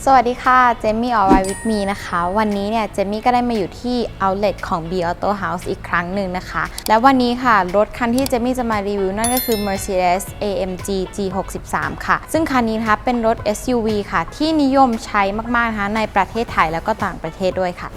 สวัสดีค่ะเจมี่ออลไรวิทมีนะคะวันนี้เนี่ยเจมี่ก็ได้มาอยู่ที่ Outlet ของ B Auto House อีกครั้งหนึ่งนะคะและวันนี้ค่ะรถคันที่เจมี่จะมารีวิวนั่นก็คือ Mercedes-AMG G63 ค่ะซึ่งคันนี้นะคะเป็นรถ SUV ค่ะที่นิยมใช้มากๆนะคะในประเทศไทยแล้วก็ต่างประเทศด้วยค่ะ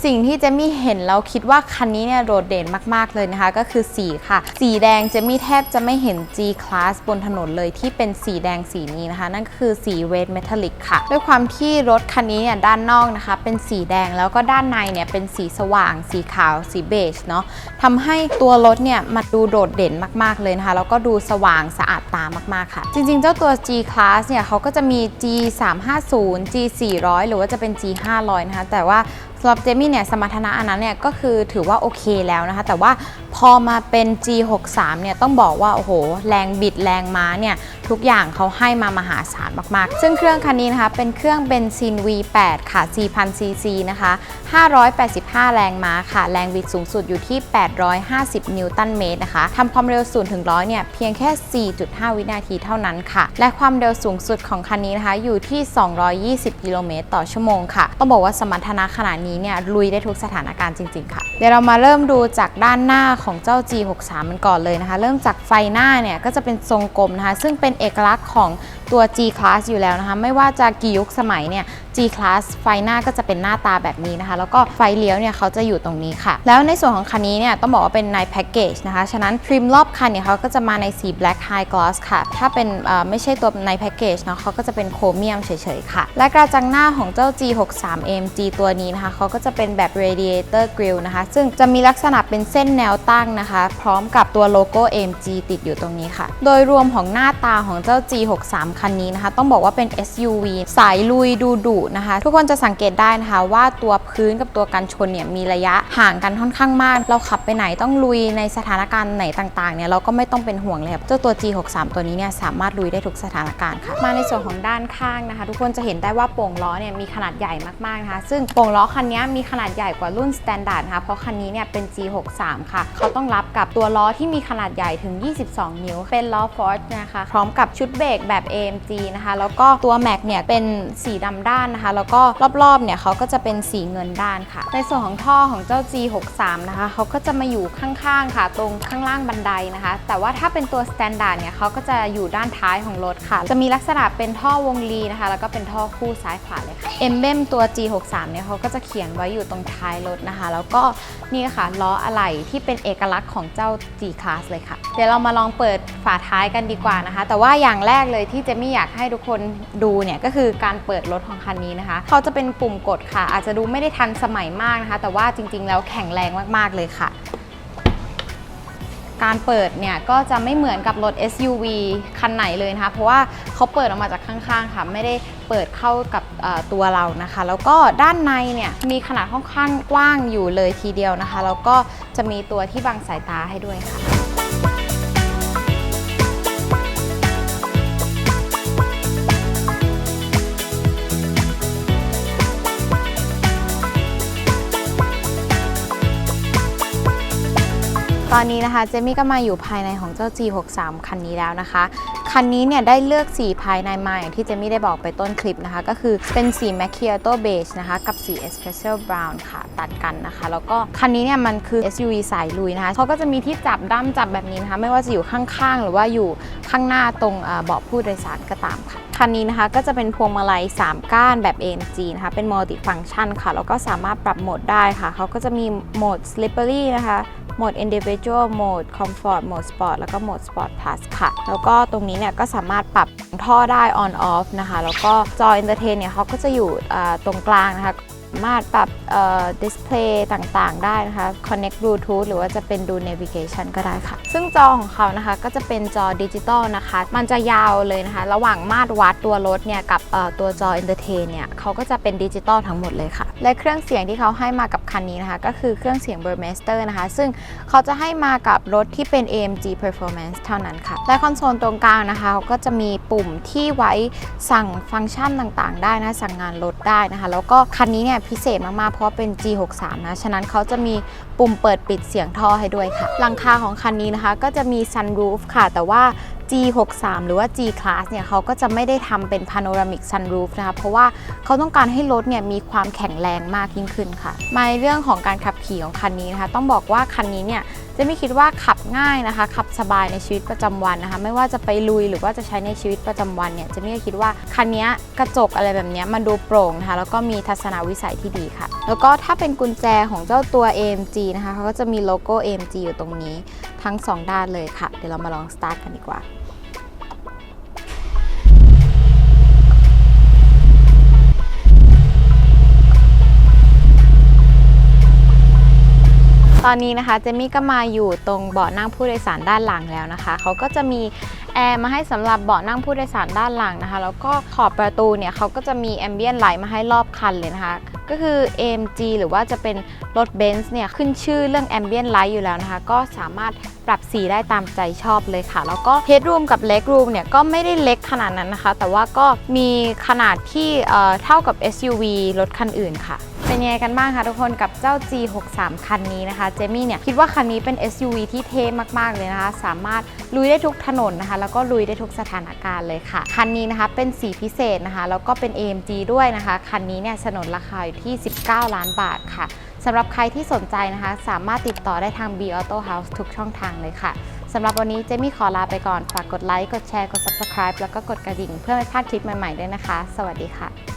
สิ่งที่เจมี่เห็นแล้วคิดว่าคันนี้เนี่ยโดดเด่นมากๆเลยนะคะก็คือสีค่ะสีแดงเจมี่แทบจะไม่เห็น G Class บนถนนเลยที่เป็นสีแดงสีนี้นะคะนั่นก็คือสี Red Metallic ค่ะด้วยความที่รถคันนี้เนี่ยด้านนอกนะคะเป็นสีแดงแล้วก็ด้านในเนี่ยเป็นสีสว่างสีขาวสีเบจเนาะทำให้ตัวรถเนี่ยมาดูโดดเด่นมากๆเลยนะคะแล้วก็ดูสว่างสะอาดตามากๆค่ะจริงๆเจ้าตัว G Class เนี่ยเขาก็จะมี G350 G400 หรือว่าจะเป็น G500 นะคะแต่ว่าสำหรับเจมี่เนี่ยสมรรถนะอันนั้นเนี่ยก็คือถือว่าโอเคแล้วนะคะแต่ว่าพอมาเป็น G63 เนี่ยต้องบอกว่าโอ้โหแรงบิดแรงม้าเนี่ยทุกอย่างเขาให้มามหาศาลมากๆซึ่งเครื่องคันนี้นะคะเป็นเครื่องเบนซิน V8 ค่ะ 4,000 ซีซีนะคะ585 แรงม้าค่ะแรงบิดสูงสุดอยู่ที่850 นิวตันเมตรนะคะทำความเร็ว0 ถึง 100เนี่ยเพียงแค่ 4.5 วินาทีเท่านั้นค่ะและความเร็วสูงสุดของคันนี้นะคะอยู่ที่220 กิโลเมตรต่อชั่วโมงค่ะต้องบอกว่าสมรรถนะขนาดนี้เนี่ยลุยได้ทุกสถานการณ์จริงๆค่ะเดี๋ยวเรามาเริ่มดูจากด้านหน้าของเจ้า G63 มันก่อนเลยนะคะเริ่มจากไฟหน้าเนี่ยก็จะเป็นทรงกลมนะคะซึ่งเป็นเอกลักษณ์ของตัว G Class อยู่แล้วนะคะไม่ว่าจะกี่ยุคสมัยเนี่ย G Class ไฟหน้าก็จะเป็นหน้าตาแบบนี้นะคะแล้วก็ไฟเลี้ยวเนี่ยเขาจะอยู่ตรงนี้ค่ะแล้วในส่วนของคันนี้เนี่ยต้องบอกว่าเป็นในแพ็กเกจนะคะฉะนั้นทริมรอบคันเนี่ยเขาก็จะมาในสี Black High Gloss ค่ะถ้าเป็นไม่ใช่ตัวในแพ็กเกจเนาะเขาก็จะเป็นโครเมียมเฉยๆค่ะและกระจังหน้าของเจ้า G63 AMG ตัวนี้นะคะเขาก็จะเป็นแบบ Radiator Grille นะคะซึ่งจะมีลักษณะเป็นเส้นแนวตั้งนะคะพร้อมกับตัวโลโก้ AMG ติดอยู่ตรงนี้ค่ะโดยรวมของหน้าตาของเจ้า G63 คันนี้นะคะต้องบอกว่าเป็น SUV สายลุยดูดุนะคะทุกคนจะสังเกตได้นะคะว่าตัวพื้นกับตัวกันชนเนี่ยมีระยะห่างกันค่อนข้างมากเราขับไปไหนต้องลุยในสถานการณ์ไหนต่างๆเนี่ยเราก็ไม่ต้องเป็นห่วงเลยครับเจ้าตัว G63 ตัวนี้เนี่ยสามารถลุยได้ทุกสถานการณ์ค่ะมาในส่วนของด้านข้างนะคะทุกคนจะเห็นได้ว่าโป่งล้อเนี่ยมีขนาดใหญ่มากๆนะคะซึ่งโป่งล้อคันนี้มีขนาดใหญ่กว่ารุ่น Standard นะคะเพราะคันนี้เนี่ยเป็น G63 ค่ะเขาต้องรับกับตัวล้อที่มีขนาดใหญ่ถึง22 นิ้วเป็นล้อ Ford นะคะพร้อมกับชุดเบรกแบบ AMG นะคะแล้วก็ตัวแม็กเนี่ยเป็นสีดำด้านนะคะแล้วก็รอบๆเนี่ยเขาก็จะเป็นสีเงินด้านค่ะในส่วนของท่อของเจ้า G63 นะคะเขาก็จะมาอยู่ข้างๆค่ะตรงข้างล่างบันไดนะคะแต่ว่าถ้าเป็นตัว Standard เนี่ยเขาก็จะอยู่ด้านท้ายของรถค่ะจะมีลักษณะเป็นท่อวงลีนะคะแล้วก็เป็นท่อคู่ซ้ายขวาเลยค่ะเอมเบมตัว G63 เนี่ยเขาก็จะเขียนไว้อยู่ตรงท้ายรถนะคะแล้วก็นี่ค่ะล้ออะไหล่ที่เป็นเอกลักษณ์ของเจ้า G Class เลยค่ะเดี๋ยวเรามาลองเปิดฝาท้ายกันดีกว่านะคะแต่ว่าอย่างแรกเลยที่เจมี่อยากให้ทุกคนดูเนี่ยก็คือการเปิดรถของคันนี้นะคะเขาจะเป็นปุ่มกดค่ะอาจจะดูไม่ได้ทันสมัยมากนะคะแต่ว่าจริงๆแล้วแข็งแรงมากๆเลยค่ะการเปิดเนี่ยก็จะไม่เหมือนกับรถ SUV คันไหนเลยนะคะเพราะว่าเขาเปิดออกมาจากข้างๆค่ะไม่ได้เปิดเข้ากับตัวเรานะคะแล้วก็ด้านในเนี่ยมีขนาดค่อนข้างกว้างอยู่เลยทีเดียวนะคะแล้วก็จะมีตัวที่บังสายตาให้ด้วยค่ะตอนนี้นะคะเจมี่ก็มาอยู่ภายในของเจ้า G63 คันนี้แล้วนะคะคันนี้เนี่ยได้เลือกสีภายในมาอย่างที่เจมี่ได้บอกไปต้นคลิปนะคะก็คือเป็นสี Macchiato Beige นะคะกับสี Espresso Brown ค่ะตัดกันนะคะแล้วก็คันนี้เนี่ยมันคือ SUV สายลุยนะคะเขาก็จะมีที่จับด้ามจับแบบนี้นะคะไม่ว่าจะอยู่ข้างๆหรือว่าอยู่ข้างหน้าตรงเบาะผู้โดยสารก็ตามค่ะคันนี้นะคะก็จะเป็นพวงมาลัย3ก้านแบบ AMG นะคะเป็น Multi Function ค่ะแล้วก็สามารถปรับโหมดได้ค่ะเขาก็จะมีโหมด Slippery นะคะโหมด Individual โหมด Comfort โหมด Sport แล้วก็โหมด Sport Plus ค่ะแล้วก็ตรงนี้เนี่ยก็สามารถปรับท่อได้ on off นะคะแล้วก็จอ Entertain เนี่ยเขาก็จะอยู่ตรงกลางนะคะ ามารถปรับdisplay ต่างๆได้นะคะ connect Bluetooth หรือว่าจะเป็นดู navigation ก็ได้ค่ะซึ่งจอของเขานะคะก็จะเป็นจอดิจิตอลนะคะมันจะยาวเลยนะคะระหว่างมาตรวัดตัวรถเนี่ยกับตัวจอ Entertain เนี่ยเขาก็จะเป็นดิจิตอลทั้งหมดเลยค่ะและเครื่องเสียงที่เขาให้มากับคันนี้นะคะก็คือเครื่องเสียง Burmester นะคะซึ่งเขาจะให้มากับรถที่เป็น AMG Performance เท่านั้นค่ะและคอนโซลตรงกลางนะคะเขาก็จะมีปุ่มที่ไว้สั่งฟังก์ชันต่างๆได้นะสั่งงานรถได้นะคะแล้วก็คันนี้เนี่ยพิเศษมากๆเพราะเป็น G63 นะฉะนั้นเขาจะมีปุ่มเปิดปิดเสียงท่อให้ด้วยค่ะหลังคาของคันนี้นะคะก็จะมี sunroof ค่ะแต่ว่า G63 หรือว่า G Class เนี่ยเขาก็จะไม่ได้ทำเป็น panoramic sunroof นะคะเพราะว่าเขาต้องการให้รถเนี่ยมีความแข็งแรงมากยิ่งขึ้นค่ะมาในเรื่องของการขับขี่ของคันนี้นะคะต้องบอกว่าคันนี้เนี่ยจะไม่คิดว่าขับง่ายนะคะขับสบายในชีวิตประจำวันนะคะไม่ว่าจะไปลุยหรือว่าจะใช้ในชีวิตประจำวันเนี่ยจะไม่คิดว่าคันนี้กระจกอะไรแบบนี้มันดูโปร่งนะคะแล้วก็มีทัศนวิสัยที่ดีค่ะแล้วก็ถ้าเป็นกุญแจของเจ้าตัว AMG นะคะเขาก็จะมีโลโก้ AMG อยู่ตรงนี้ทั้ง2ด้านเลยค่ะเดี๋ยวเรามาลองสตาร์ทกันดีกว่าตอนนี้นะคะเจมี่ก็มาอยู่ตรงเบาะนั่งผู้โดยสารด้านหลังแล้วนะคะเขาก็จะมีแอร์มาให้สำหรับเบาะนั่งผู้โดยสารด้านหลังนะคะแล้วก็ขอบประตูเนี่ยเขาก็จะมีแอมเบียนไลท์มาให้รอบคันเลยนะคะก็คือ AMG หรือว่าจะเป็นรถ Benz เนี่ยขึ้นชื่อเรื่องแอมเบียนไลท์อยู่แล้วนะคะก็สามารถปรับสีได้ตามใจชอบเลยค่ะแล้วก็ Headroom กับ Legroom เนี่ยก็ไม่ได้เล็กขนาดนั้นนะคะแต่ว่าก็มีขนาดที่เท่ากับ SUV รถคันอื่นค่ะเป็นยังไงกันบ้างคะทุกคนกับเจ้า G63 คันนี้นะคะเจมี่เนี่ยคิดว่าคันนี้เป็น SUV ที่เท่มากๆเลยนะคะสามารถลุยได้ทุกถนนนะคะแล้วก็ลุยได้ทุกสถานการณ์เลยค่ะคันนี้นะคะเป็นสีพิเศษนะคะแล้วก็เป็น AMG ด้วยนะคะคันนี้เนี่ยสนนราคาอยู่ที่19 ล้านบาทค่ะสำหรับใครที่สนใจนะคะสามารถติดต่อได้ทาง B Auto House ทุกช่องทางเลยค่ะสำหรับวันนี้เจมี่ขอลาไปก่อนฝากกดไลค์กดแชร์กด Subscribe แล้วก็กดกระดิ่งเพื่อไม่พลาดคลิปใหม่ๆด้วยนะคะสวัสดีค่ะ